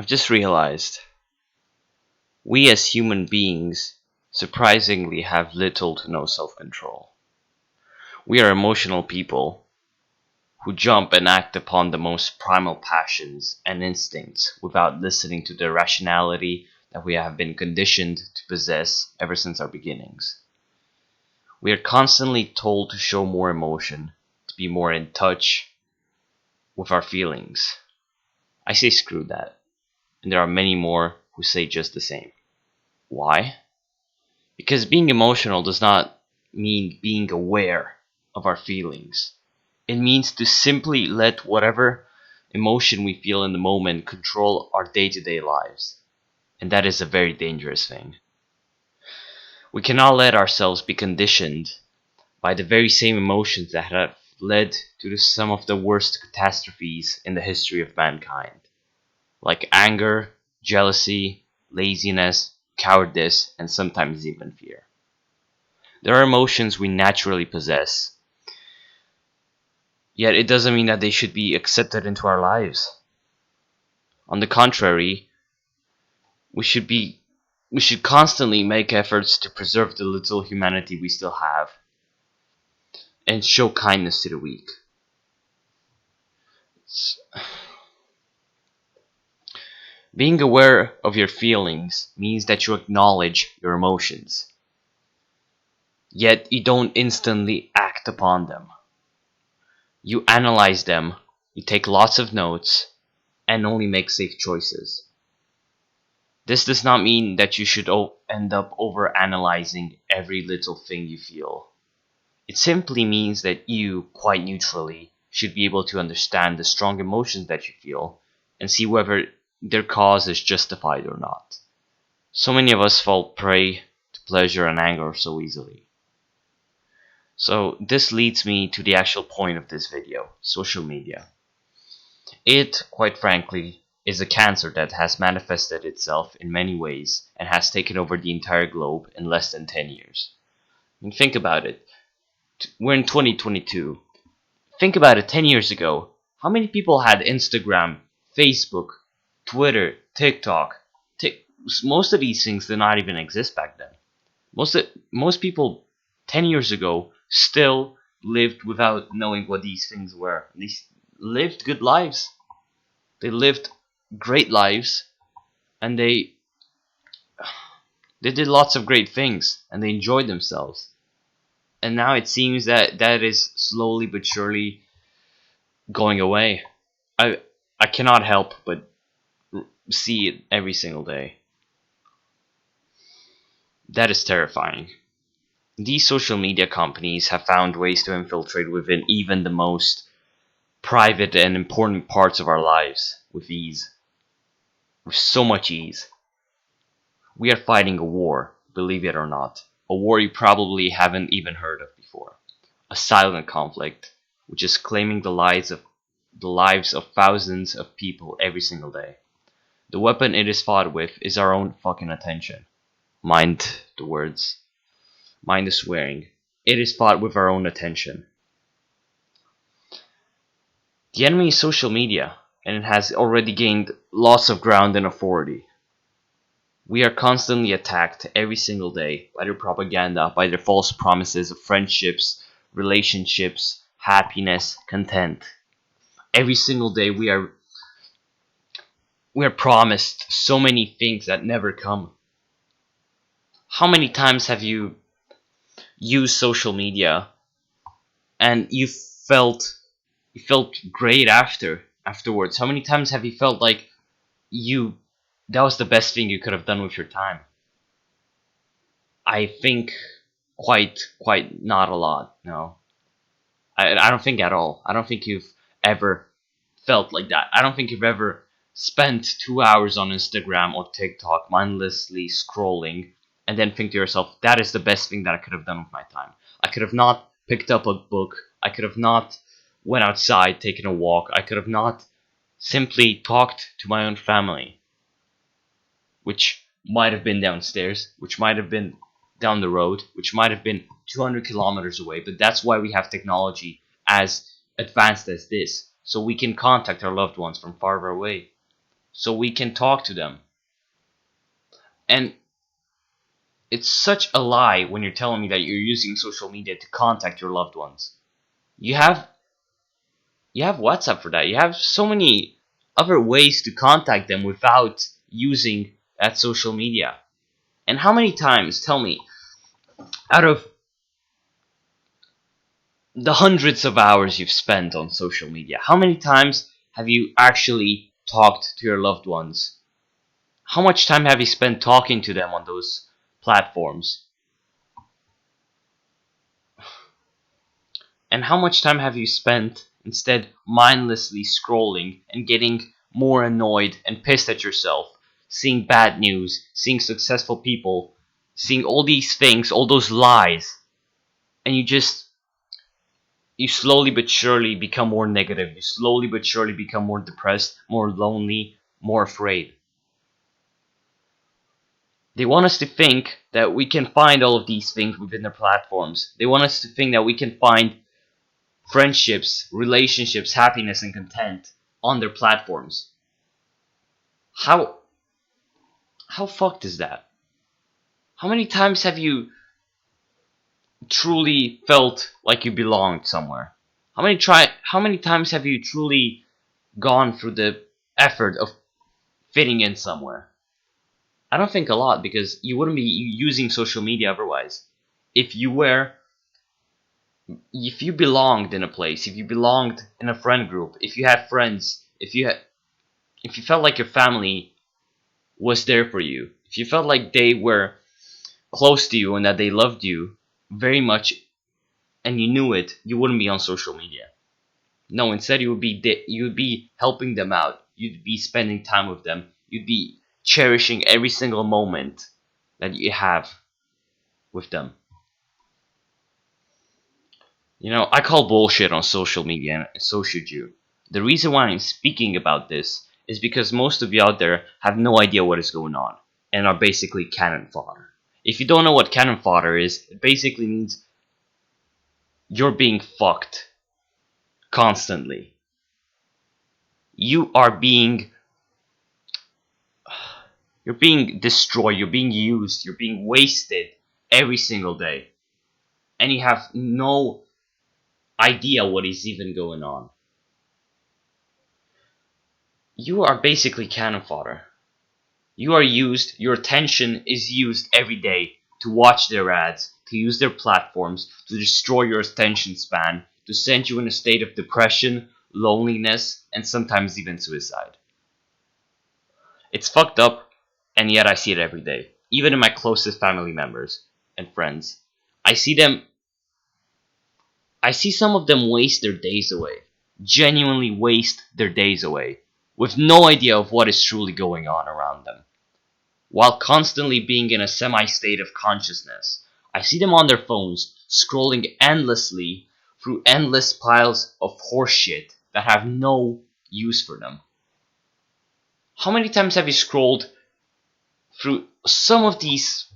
I've just realized we as human beings surprisingly have little to no self control. We are emotional people who jump and act upon the most primal passions and instincts without listening to the rationality that we have been conditioned to possess ever since our beginnings. We are constantly told to show more emotion, to be more in touch with our feelings. I say screw that, and there are many more who say just the same. Why? Because being emotional does not mean being aware of our feelings. It means to simply let whatever emotion we feel in the moment control our day to day lives. And that is a very dangerous thing. We cannot let ourselves be conditioned by the very same emotions that have led to some of the worst catastrophes in the history of mankind, like anger, jealousy, laziness, cowardice, and sometimes even fear. There are emotions we naturally possess, yet it doesn't mean that they should be accepted into our lives. On the contrary, we should be we should constantly make efforts to preserve the little humanity we still have and show kindness to the weak. Being aware of your feelings means that you acknowledge your emotions, yet you don't instantly act upon them. You analyze them, you take lots of notes, and only make safe choices. This does not mean that you should end up over-analyzing every little thing you feel. It simply means that you, quite neutrally, should be able to understand the strong emotions that you feel and see whether their cause is justified or not. So many of us fall prey to pleasure and anger so easily. So this leads me to the actual point of this video, social media. It, quite frankly, is a cancer that has manifested itself in many ways and has taken over the entire globe in less than 10 years. I mean, think about it. We're in 2022. Think about it 10 years ago. How many people had Instagram, Facebook, Twitter, TikTok? Most of these things did not even exist back then. Most people 10 years ago still lived without knowing what these things were. They lived good lives. They lived great lives, and they did lots of great things, and they enjoyed themselves. And now it seems that that is slowly but surely going away. I cannot help but see it every single day. That is terrifying. These social media companies have found ways to infiltrate within even the most private and important parts of our lives with ease. With so much ease. We are fighting a war, believe it or not. A war you probably haven't even heard of before. A silent conflict, which is claiming the lives of thousands of people every single day. The weapon it is fought with is our own fucking attention. Mind the words. Mind the swearing. It is fought with our own attention. The enemy is social media, and it has already gained lots of ground and authority. We are constantly attacked every single day by their propaganda, by their false promises of friendships, relationships, happiness, content. Every single day we are promised so many things that never come. How many times have you used social media and you felt great afterwards? How many times have you felt like you that was the best thing you could have done with your time? I think quite not a lot. No, I don't think at all. I don't think you've ever felt like that. I don't think you've ever spent 2 hours on Instagram or TikTok mindlessly scrolling and then think to yourself, that is the best thing that I could have done with my time. I could have not picked up a book. I could have not went outside, taken a walk. I could have not simply talked to my own family, which might have been downstairs, which might have been down the road, which might have been 200 kilometers away. But that's why we have technology as advanced as this, so we can contact our loved ones from far away. so we can talk to them. And it's such a lie when you're telling me that you're using social media to contact your loved ones. You have you have WhatsApp for that. You have so many other ways to contact them without using that social media. And how many times, tell me, out of the hundreds of hours you've spent on social media, how many times have you actually talked to your loved ones? How much time have you spent talking to them on those platforms? And how much time have you spent instead mindlessly scrolling and getting more annoyed and pissed at yourself, seeing bad news, seeing successful people, seeing all these things, all those lies, and you slowly but surely become more negative. You slowly but surely become more depressed, more lonely, more afraid. They want us to think that we can find all of these things within their platforms. They want us to think that we can find friendships, relationships, happiness, and content on their platforms. How how fucked is that? How many times have you truly felt like you belonged somewhere? How many times have you truly gone through the effort of fitting in somewhere? I don't think a lot, because you wouldn't be using social media otherwise. If you were, if you belonged in a place, if you belonged in a friend group, if you had friends, if you felt like your family was there for you, if you felt like they were close to you and that they loved you very much and you knew it, you wouldn't be on social media. No, instead you would be helping them out. You'd be spending time with them. You'd be cherishing every single moment that you have with them. You know, I call bullshit on social media, and so should you. The reason why I'm speaking about this is because most of you out there have no idea what is going on and are basically cannon fodder. If you don't know what cannon fodder is, it basically means you're being fucked constantly. You are being you're being destroyed, you're being used, you're being wasted every single day. And you have no idea what is even going on. You are basically cannon fodder. You are used, your attention is used every day to watch their ads, to use their platforms, to destroy your attention span, to send you in a state of depression, loneliness, and sometimes even suicide. It's fucked up, and yet I see it every day. Even in my closest family members and friends. I see them, I see some of them waste their days away. Genuinely waste their days away. With no idea of what is truly going on around them, while constantly being in a semi state of consciousness. I see them on their phones, scrolling endlessly through endless piles of horseshit that have no use for them. How many times have you scrolled through some of these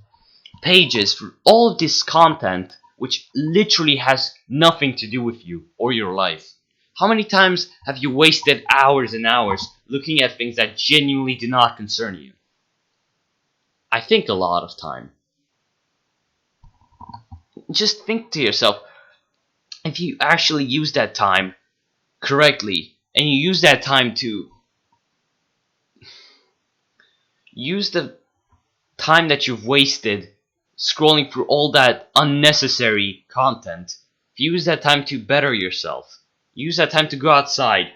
pages, through all of this content, which literally has nothing to do with you or your life? How many times have you wasted hours and hours looking at things that genuinely do not concern you? I think a lot of time. Just think to yourself, if you actually use that time correctly, and you use that time to use the time that you've wasted scrolling through all that unnecessary content, if you use that time to better yourself, use that time to go outside,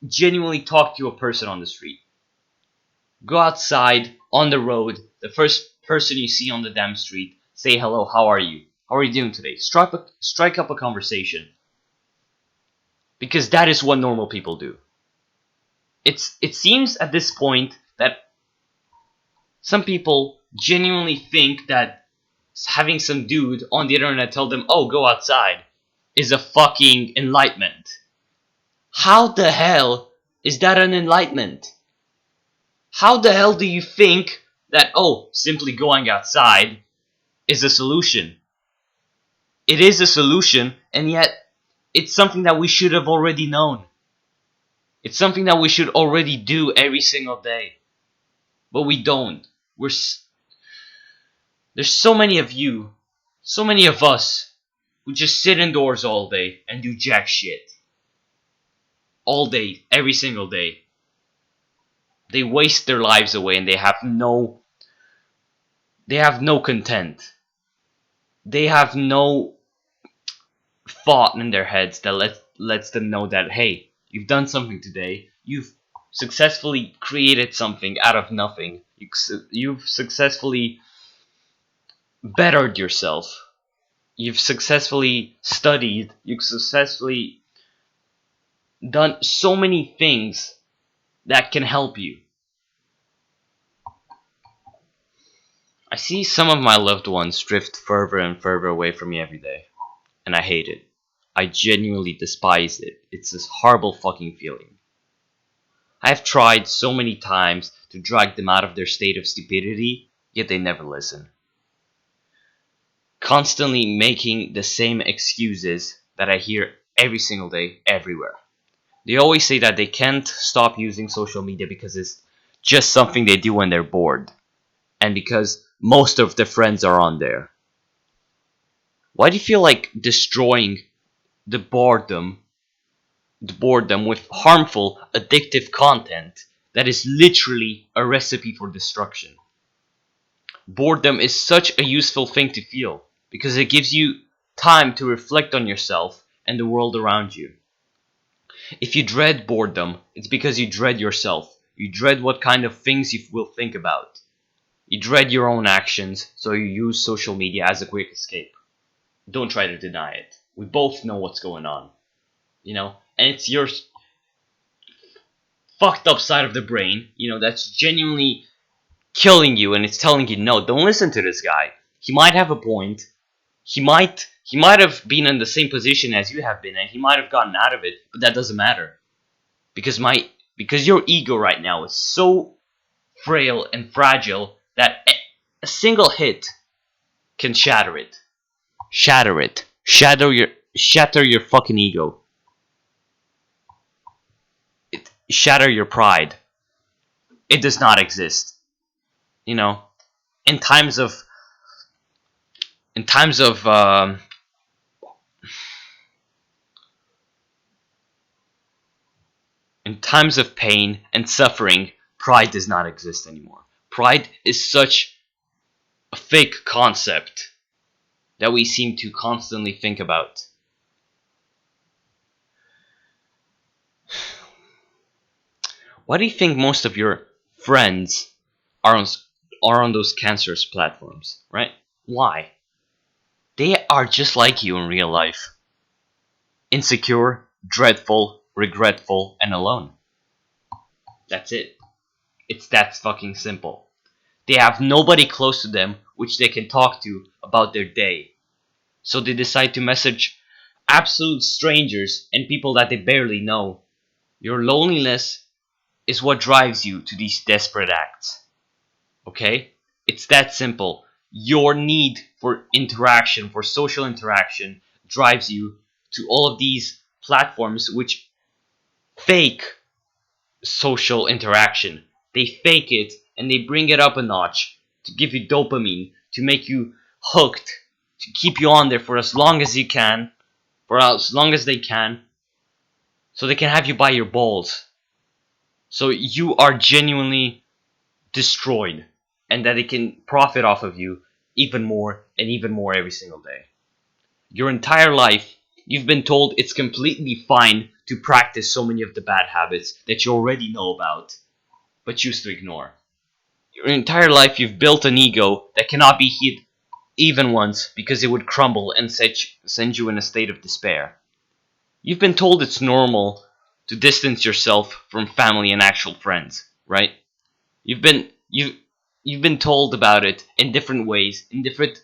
genuinely talk to a person on the street. Go outside, on the road, the first person you see on the damn street, say hello, how are you? How are you doing today? Strike up a conversation. Because that is what normal people do. It seems at this point that some people genuinely think that having some dude on the internet tell them, oh, go outside, is a fucking enlightenment. How the hell is that an enlightenment? How the hell do you think that, oh, simply going outside is a solution? It is a solution, and yet it's something that we should have already known. It's something that we should already do every single day, but we don't. There's so many of you, so many of us who just sit indoors all day and do jack shit. All day, every single day. They waste their lives away and they have no content. They have no thought in their heads that lets them know that, hey, you've done something today. You've successfully created something out of nothing. You've successfully bettered yourself. You've successfully studied. You've successfully done so many things that can help you. I see some of my loved ones drift further and further away from me every day, and I hate it. I genuinely despise it. It's this horrible fucking feeling. I have tried so many times to drag them out of their state of stupidity, yet they never listen. Constantly making the same excuses that I hear every single day, everywhere. They always say that they can't stop using social media because it's just something they do when they're bored, and because most of their friends are on there. Why do you feel like destroying the boredom, the boredom with harmful, addictive content that is literally a recipe for destruction? Boredom is such a useful thing to feel because it gives you time to reflect on yourself and the world around you. If you dread boredom, it's because you dread yourself. You dread what kind of things you will think about. You dread your own actions, so you use social media as a quick escape. Don't try to deny it. We both know what's going on, and it's your fucked up side of the brain, that's genuinely killing you, and it's telling you, no, don't listen to this guy. He might have a point. He might have been in the same position as you have been, and he might have gotten out of it, but that doesn't matter because your ego right now is so frail and fragile that a single hit can shatter it. Shatter it. Shatter your fucking ego. Shatter your pride. It does not exist. You know, in times of in times of in times of pain and suffering, pride does not exist anymore. Pride is such a fake concept that we seem to constantly think about. Why do you think most of your friends are on those cancerous platforms, right? Why? They are just like you in real life. Insecure, dreadful, regretful, and alone. That's it. It's that fucking simple. They have nobody close to them which they can talk to about their day. So they decide to message absolute strangers and people that they barely know. Your loneliness is what drives you to these desperate acts. Okay? It's that simple. Your need for interaction, for social interaction, drives you to all of these platforms which fake social interaction. They fake it and they bring it up a notch to give you dopamine, to make you hooked, to keep you on there for as long as you can, for as long as they can, so they can have you by your balls. So you are genuinely destroyed, and that they can profit off of you even more and even more every single day. Your entire life, you've been told it's completely fine to practice so many of the bad habits that you already know about, but choose to ignore. Your entire life, you've built an ego that cannot be hit even once because it would crumble and send you in a state of despair. You've been told it's normal to distance yourself from family and actual friends, right? You've been you you've been told about it in different ways, in different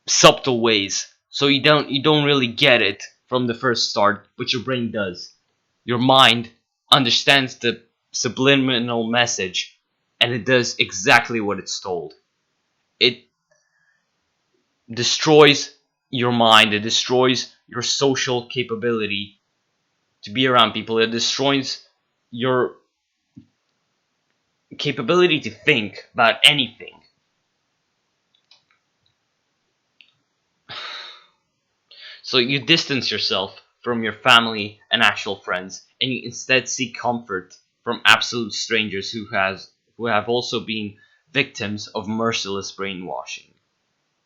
subtle ways. So you don't really get it from the first start, but your brain does. Your mind understands the subliminal message and it does exactly what it's told. It destroys your mind, it destroys your social capability to be around people. It destroys your capability to think about anything. So you distance yourself from your family and actual friends, and you instead seek comfort from absolute strangers who have also been victims of merciless brainwashing.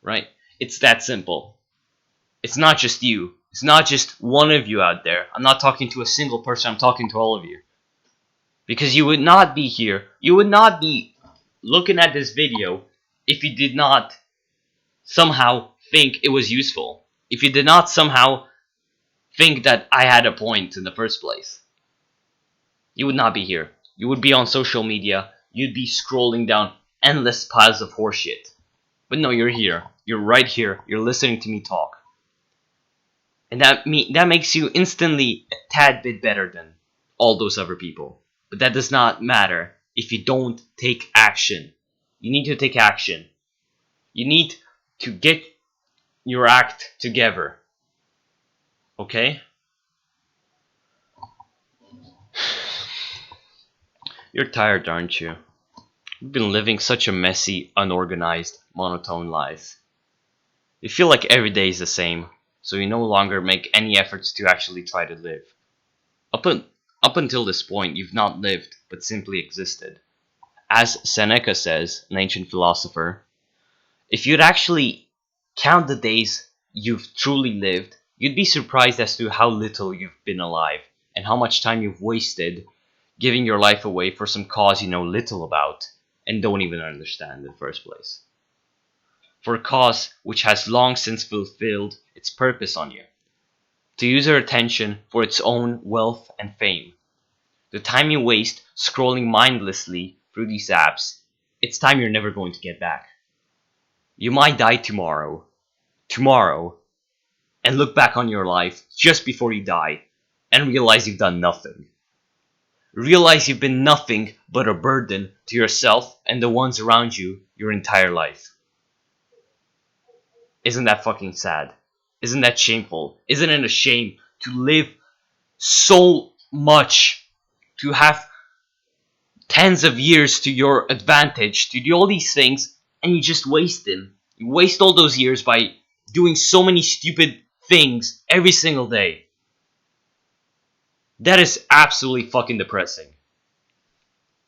Right? It's that simple. It's not just you. It's not just one of you out there. I'm not talking to a single person. I'm talking to all of you. Because you would not be here. You would not be looking at this video if you did not somehow think it was useful. If you did not somehow think that I had a point in the first place. You would not be here. You would be on social media. You'd be scrolling down endless piles of horseshit. But no, you're here. You're right here. You're listening to me talk. And that makes you instantly a tad bit better than all those other people. But that does not matter if you don't take action. You need to take action. You need to get your act together. Okay? You're tired, aren't you? You've been living such a messy, unorganized, monotone life. You feel like every day is the same, so you no longer make any efforts to actually try to live. Up, un- Up until this point, you've not lived, but simply existed. As Seneca says, an ancient philosopher, if you'd actually count the days you've truly lived, you'd be surprised as to how little you've been alive, and how much time you've wasted giving your life away for some cause you know little about, and don't even understand in the first place. For a cause which has long since fulfilled its purpose on you, to use your attention for its own wealth and fame. The time you waste scrolling mindlessly through these apps, it's time you're never going to get back. You might die tomorrow, and look back on your life just before you die and realize you've done nothing. Realize you've been nothing but a burden to yourself and the ones around you your entire life. Isn't that fucking sad? Isn't that shameful? Isn't it a shame to live so much, to have tens of years to your advantage, to do all these things, and you just waste them? You waste all those years by doing so many stupid things every single day. That is absolutely fucking depressing.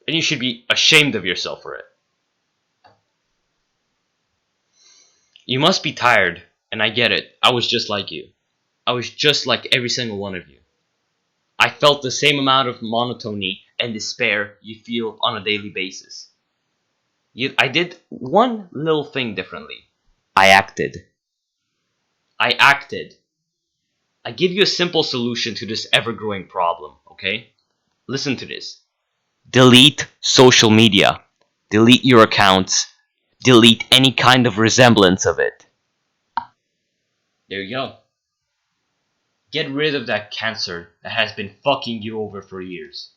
And you should be ashamed of yourself for it. You must be tired, and I get it. I was just like you. I was just like every single one of you. I felt the same amount of monotony and despair you feel on a daily basis. Yet I did one little thing differently. I acted. I acted. I give you a simple solution to this ever growing problem, okay? Listen to this. Delete social media. Delete your accounts. Delete any kind of resemblance of it. There you go. Get rid of that cancer that has been fucking you over for years.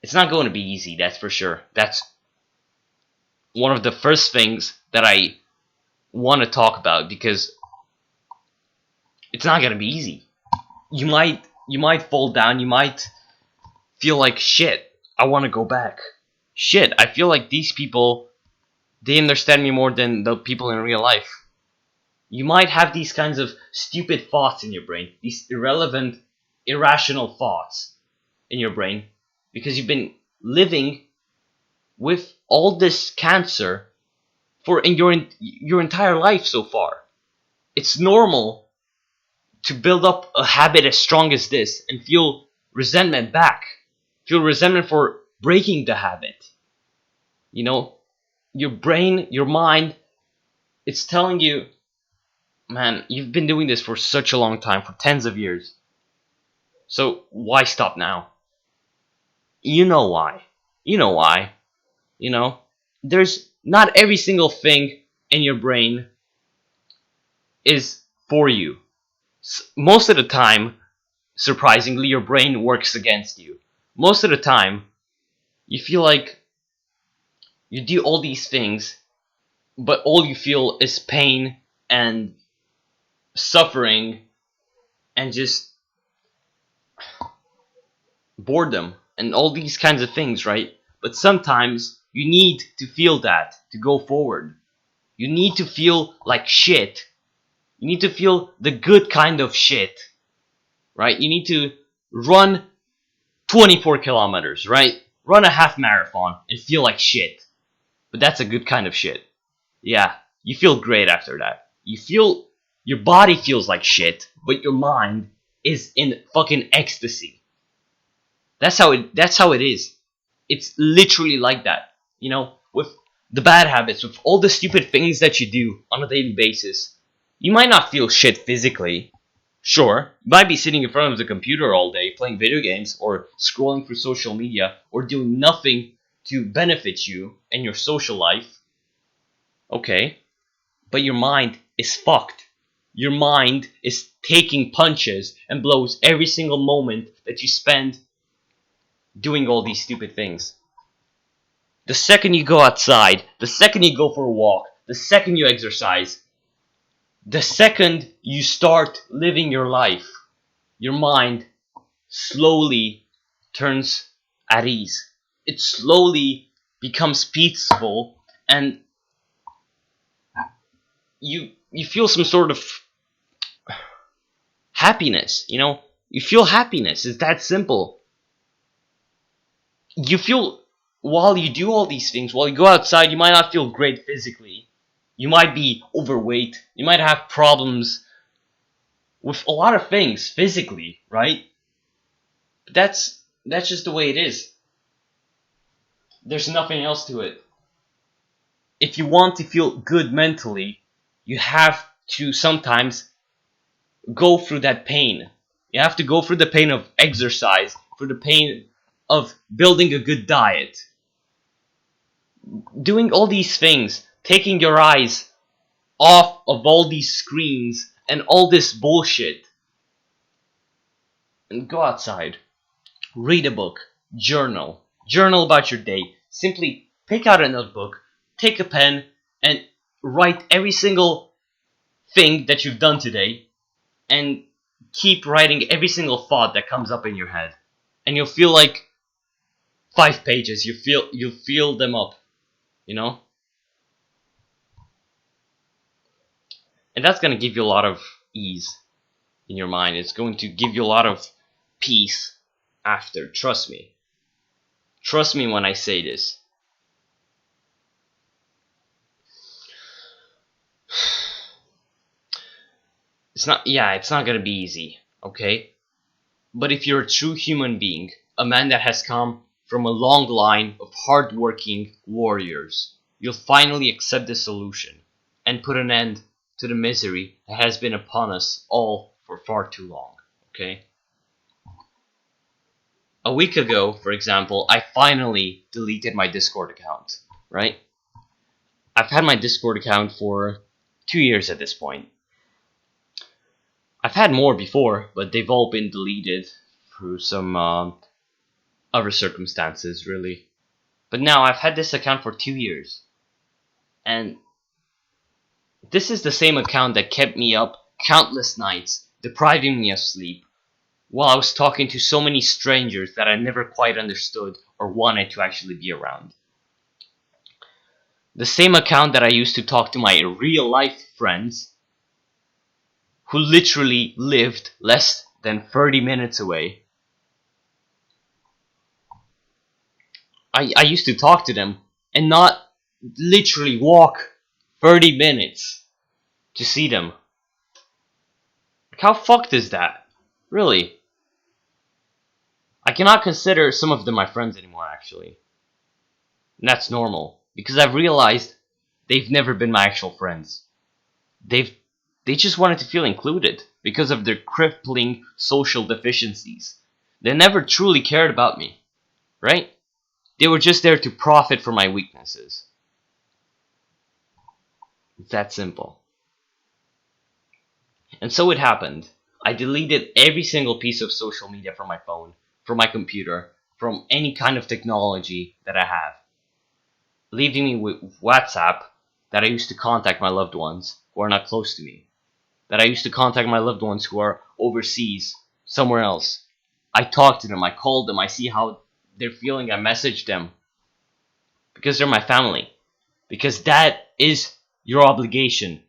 It's not going to be easy, that's for sure. That's one of the first things that I want to talk about because it's not going to be easy. You might fall down, you might feel like shit. I want to go back. Shit, I feel like these people they understand me more than the people in real life. You might have these kinds of stupid thoughts in your brain, these irrelevant, irrational thoughts in your brain because you've been living with all this cancer for in your entire life so far. It's normal to build up a habit as strong as this and feel resentment back. Feel resentment for breaking the habit. You know, your brain, your mind, it's telling you, man, you've been doing this for such a long time, for tens of years. So why stop now? You know why. You know why. You know, there's not every single thing in your brain is for you. Most of the time, surprisingly, your brain works against you. Most of the time, you feel like you do all these things, but all you feel is pain and suffering and just boredom, and all these kinds of things, right? But sometimes you need to feel that to go forward. You need to feel like shit. You need to feel the good kind of shit, right? You need to run 24 kilometers, right? Run a half marathon and feel like shit. But that's a good kind of shit. Yeah, you feel great after that. You feel your body feels like shit, but your mind is in fucking ecstasy. That's how it is. It's literally like that. With the bad habits, with all the stupid things that you do on a daily basis. You might not feel shit physically. Sure, you might be sitting in front of the computer all day playing video games or scrolling through social media or doing nothing to benefit you and your social life. Okay, but your mind is fucked. Your mind is taking punches and blows every single moment that you spend doing all these stupid things. The second you go outside, the second you go for a walk, the second you exercise, the second you start living your life, your mind slowly turns at ease. It slowly becomes peaceful, and you feel some sort of happiness. You feel happiness. It's that simple. You feel while you do all these things, while you go outside, you might not feel great physically. You might be overweight. You might have problems with a lot of things physically, right? But that's just the way it is. There's nothing else to it. If you want to feel good mentally, you have to sometimes go through that pain. You have to go through the pain of exercise, through the pain of building a good diet, doing all these things, taking your eyes off of all these screens and all this bullshit, and go outside. Read a book, journal about your day. Simply pick out a notebook, take a pen, and write every single thing that you've done today, and keep writing every single thought that comes up in your head. And you'll feel like 5 pages. You'll fill them up, you know? And that's gonna give you a lot of ease in your mind. It's going to give you a lot of peace after. Trust me. Trust me when I say this. It's not gonna be easy, okay? But if you're a true human being, a man that has come from a long line of hardworking warriors, you'll finally accept the solution and put an end to the misery that has been upon us all for far too long, okay? A week ago, for example, I finally deleted my Discord account, right? I've had my Discord account for 2 years at this point. I've had more before, but they've all been deleted through some other circumstances, really. But now I've had this account for 2 years, and this is the same account that kept me up countless nights, depriving me of sleep, while I was talking to so many strangers that I never quite understood or wanted to actually be around. The same account that I used to talk to my real life friends, who literally lived less than 30 minutes away. I used to talk to them and not literally walk 30 minutes to see them. Like, how fucked is that? Really? I cannot consider some of them my friends anymore, actually. And that's normal, because I've realized they've never been my actual friends. They've they just wanted to feel included because of their crippling social deficiencies. They never truly cared about me, right? They were just there to profit from my weaknesses. It's that simple. And so it happened. I deleted every single piece of social media from my phone, from my computer, from any kind of technology that I have, leaving me with WhatsApp that I used to contact my loved ones who are not close to me, that I used to contact my loved ones who are overseas, somewhere else. I talk to them, I call them, I see how they're feeling, I message them because they're my family. Because that is your obligation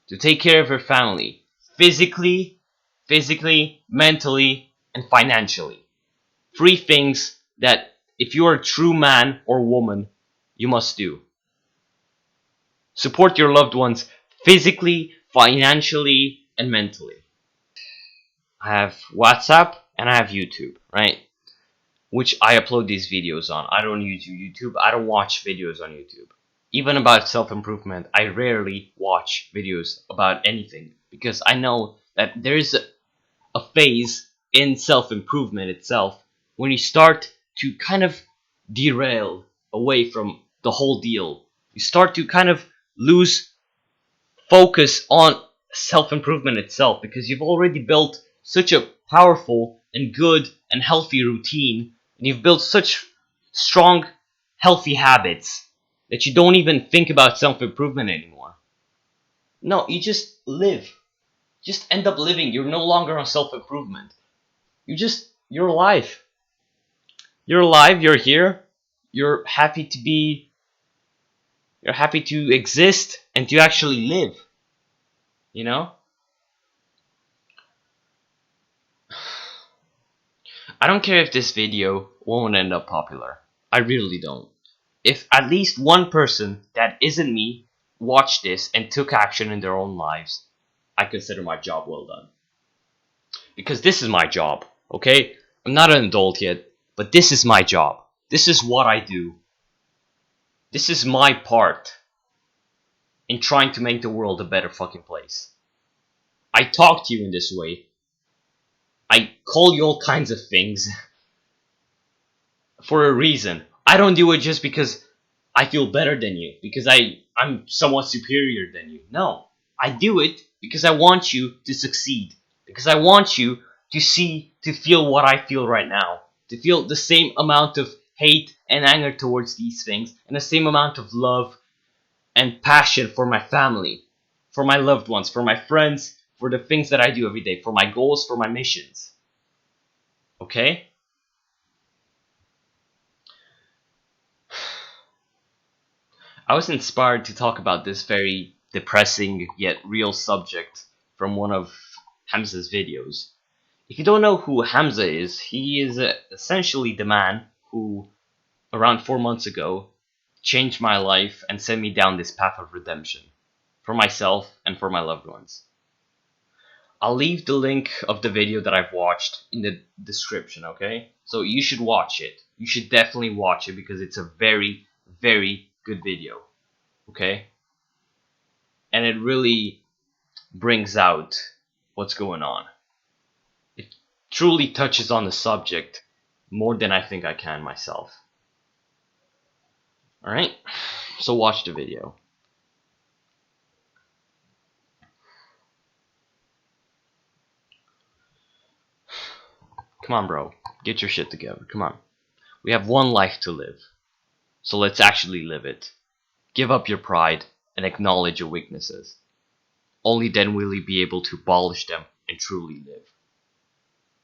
to take care of your family physically, mentally, and financially. Three things that if you are a true man or woman, you must do. Support your loved ones physically, financially, and mentally. I have WhatsApp and I have YouTube, right? Which I upload these videos on. I don't use YouTube. I don't watch videos on YouTube. Even about self-improvement, I rarely watch videos about anything because I know that there's a phase in self-improvement itself when you start to kind of derail away from the whole deal. You start to kind of lose focus on self-improvement itself because you've already built such a powerful and good and healthy routine, and you've built such strong healthy habits that you don't even think about self-improvement anymore. No, you just live. Just end up living. You're no longer on self-improvement. You're alive. You're alive, you're here. You're happy to be you're happy to exist and to actually live, you know? I don't care if this video won't end up popular. I really don't. If at least one person that isn't me watched this and took action in their own lives, I consider my job well done. Because this is my job, okay? I'm not an adult yet, but this is my job. This is what I do. This is my part in trying to make the world a better fucking place. I talk to you in this way. I call you all kinds of things for a reason. I don't do it just because I feel better than you, because I'm somewhat superior than you. No, I do it because I want you to succeed, because I want you to feel what I feel right now, to feel the same amount of hate and anger towards these things, and the same amount of love and passion for my family, for my loved ones, for my friends, for the things that I do every day, for my goals, for my missions. Okay? I was inspired to talk about this very depressing yet real subject from one of Hamza's videos. If you don't know who Hamza is, he is essentially the man who, around 4 months ago, changed my life and sent me down this path of redemption for myself and for my loved ones. I'll leave the link of the video that I've watched in the description, okay? So you should watch it. You should definitely watch it because it's a very, very good video, okay? And it really brings out what's going on. It truly touches on the subject more than I think I can myself. Alright? So watch the video. Come on, bro. Get your shit together. Come on. We have one life to live. So let's actually live it. Give up your pride and acknowledge your weaknesses. Only then will you be able to abolish them and truly live.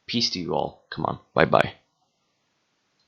Peace to you all. Come on. Bye bye.